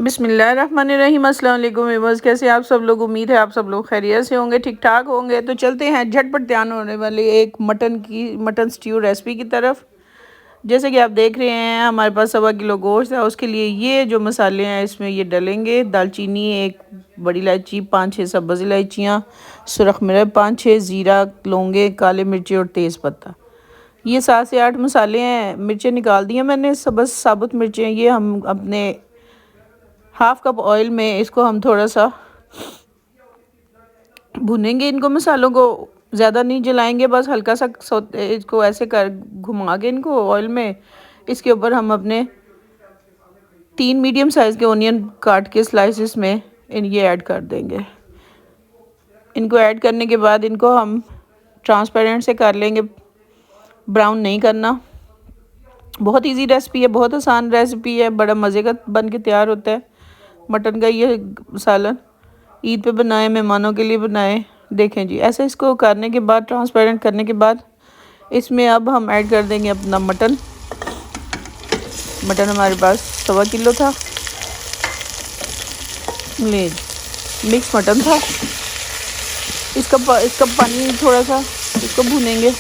बिस्मिल्लाहिर्रहमानिर्रहीम। अस्सलाम वालेकुम व्यूअर्स, कैसे आप सब लोग। उम्मीद है आप सब लोग खैरियत से होंगे, ठीक ठाक होंगे। तो चलते हैं झटपट तैयार होने वाली एक मटन स्ट्यू रेसिपी की तरफ। जैसे कि आप देख रहे हैं हमारे पास 1.25 किलो गोश्त है। उसके लिए ये जो मसाले हैं इसमें ये डलेंगे। दालचीनी 1 बड़ी इलायची, 5-6 सब्ज़ इलायचियाँ, सुरख मिर्च 5-6, ज़ीरा, लौंगे, काले मिर्ची और तेज़पत्ता। ये 7 से 8 मसाले हैं। मिर्चें निकाल दी हैं मैंने, बस साबुत मिर्चें। ये हम अपने 1/2 कप ऑयल में इसको हम थोड़ा सा भुनेंगे। इनको मसालों को ज़्यादा नहीं जलाएंगे, बस हल्का सा इसको ऐसे कर घुमा के इनको ऑयल में। इसके ऊपर हम अपने 3 मीडियम साइज़ के ओनियन काट के स्लाइसिस में ये ऐड कर देंगे। इनको ऐड करने के बाद इनको हम ट्रांसपेरेंट से कर लेंगे, ब्राउन नहीं करना। बहुत इजी रेसिपी है, बहुत आसान रेसिपी है, बड़ा मज़े का बन के तैयार होता है मटन का ये सालन। ईद पे बनाए, मेहमानों के लिए बनाए। देखें जी, ऐसे इसको करने के बाद, ट्रांसपेरेंट करने के बाद, इसमें अब हम ऐड कर देंगे अपना मटन। मटन हमारे पास 1.25 किलो था। ले मिक्स मटन था। इसका पानी थोड़ा सा इसको भूनेंगे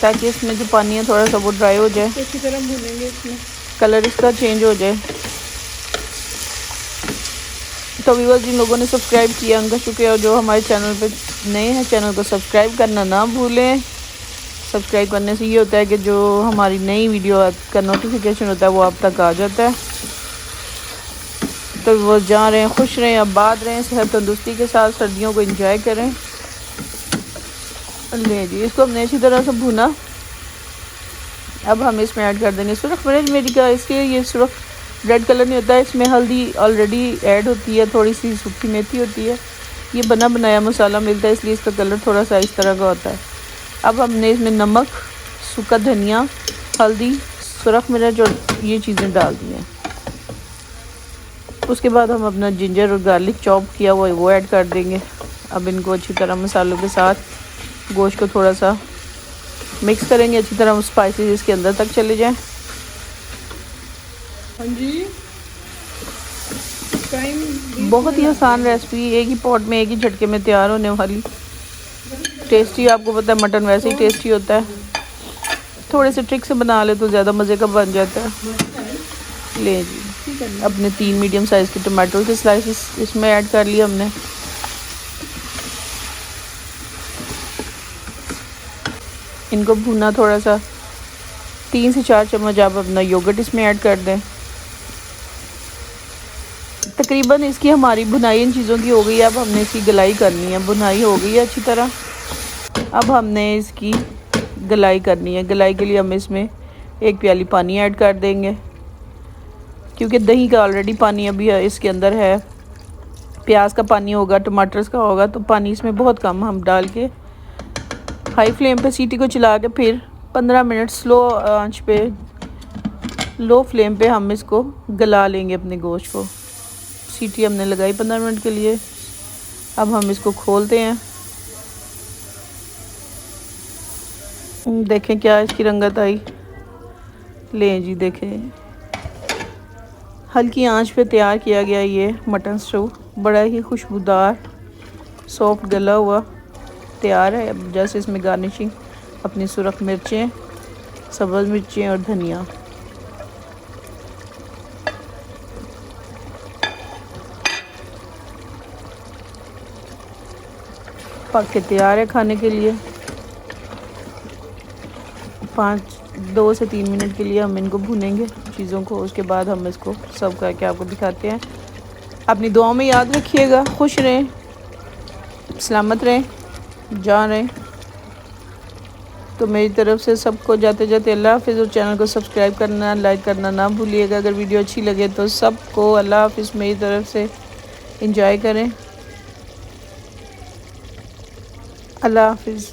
ताकि इसमें जो पानी है थोड़ा सा वो ड्राई हो जाए। अच्छी तरह भूनेंगे, इसमें कलर इसका चेंज हो जाए। तो व्यूअर्स, जिन लोगों ने सब्सक्राइब किया उनका शुक्रिया, और जो हमारे चैनल पे नए हैं चैनल को सब्सक्राइब करना ना भूलें। सब्सक्राइब करने से ये होता है कि जो हमारी नई वीडियो का नोटिफिकेशन होता है वो आप तक आ जाता है। तो वो जा रहे हैं, खुश रहें, आबाद रहें, सेहत तंदुरुस्ती के साथ सर्दियों को एंजॉय करें। ले जी, इसको हमने अच्छी तरह से भुना। अब हम इसमें ऐड कर देंगे सुरख मिर्च। मेरी का इसके ये सुरख रेड कलर नहीं होता है, इसमें हल्दी ऑलरेडी ऐड होती है, थोड़ी सी सूखी मेथी होती है। ये बना बनाया मसाला मिलता है, इसलिए इसका कलर थोड़ा सा इस तरह का होता है। अब हमने इसमें नमक, सूखा धनिया, हल्दी, सुरख मिर्च और ये चीज़ें डाल दी हैं। उसके बाद हम अपना जिंजर और गार्लिक चॉप किया हुआ वो ऐड कर देंगे। अब इनको अच्छी तरह मसालों के साथ गोश्त को थोड़ा सा मिक्स करेंगे, अच्छी तरह स्पाइसेस इसके अंदर तक चले जाएं। हाँ जी, बहुत ही आसान रेसिपी, एक ही पॉट में एक ही झटके में तैयार होने वाली। टेस्टी, आपको पता है मटन वैसे ही टेस्टी होता है, थोड़े से ट्रिक से बना ले तो ज़्यादा मज़े का बन जाता है। ले जी, अपने 3 मीडियम साइज़ के टमाटो के स्लाइसेस इसमें ऐड कर लिए हमने। इनको भुना थोड़ा सा। 3 से 4 चम्मच आप अपना योगर्ट इसमें ऐड कर दें। तकरीबन इसकी हमारी भुनाई इन चीज़ों की हो गई है। अब हमने इसकी गलाई करनी है। भुनाई हो गई है अच्छी तरह, अब हमने इसकी गलाई करनी है। गलाई के लिए हम इसमें 1 प्याली पानी ऐड कर देंगे, क्योंकि दही का ऑलरेडी पानी अभी इसके अंदर है। प्याज का पानी होगा, टमाटर्स का होगा, तो पानी इसमें बहुत कम हम डाल के हाई फ्लेम पे सीटी को चला के फिर 15 मिनट स्लो आंच पे, लो फ्लेम पे हम इसको गला लेंगे अपने गोश्त को। सीटी हमने लगाई 15 मिनट के लिए। अब हम इसको खोलते हैं। देखें क्या इसकी रंगत आई। लें जी, देखें हल्की आंच पे तैयार किया गया ये मटन स्टू, बड़ा ही खुशबूदार सॉफ्ट गला हुआ तैयार है। अब जैसे इसमें गार्निशिंग अपनी सुरख मिर्चें, सब्ज़ मिर्चें और धनिया। पक के तैयार है खाने के लिए। 2 से 3 मिनट के लिए हम इनको भूनेंगे चीज़ों को। उसके बाद हम इसको सर्व करके आपको दिखाते हैं। अपनी दुआओं में याद रखिएगा। खुश रहें, सलामत रहें, जान रहें। तो मेरी तरफ से सबको जाते जाते अल्लाह हाफ़िज़, और चैनल को सब्सक्राइब करना, लाइक करना ना भूलिएगा। अगर वीडियो अच्छी लगे तो सबको अल्लाह हाफ़िज़ मेरी तरफ से। एंजॉय करें। अल्लाह हाफ़िज़।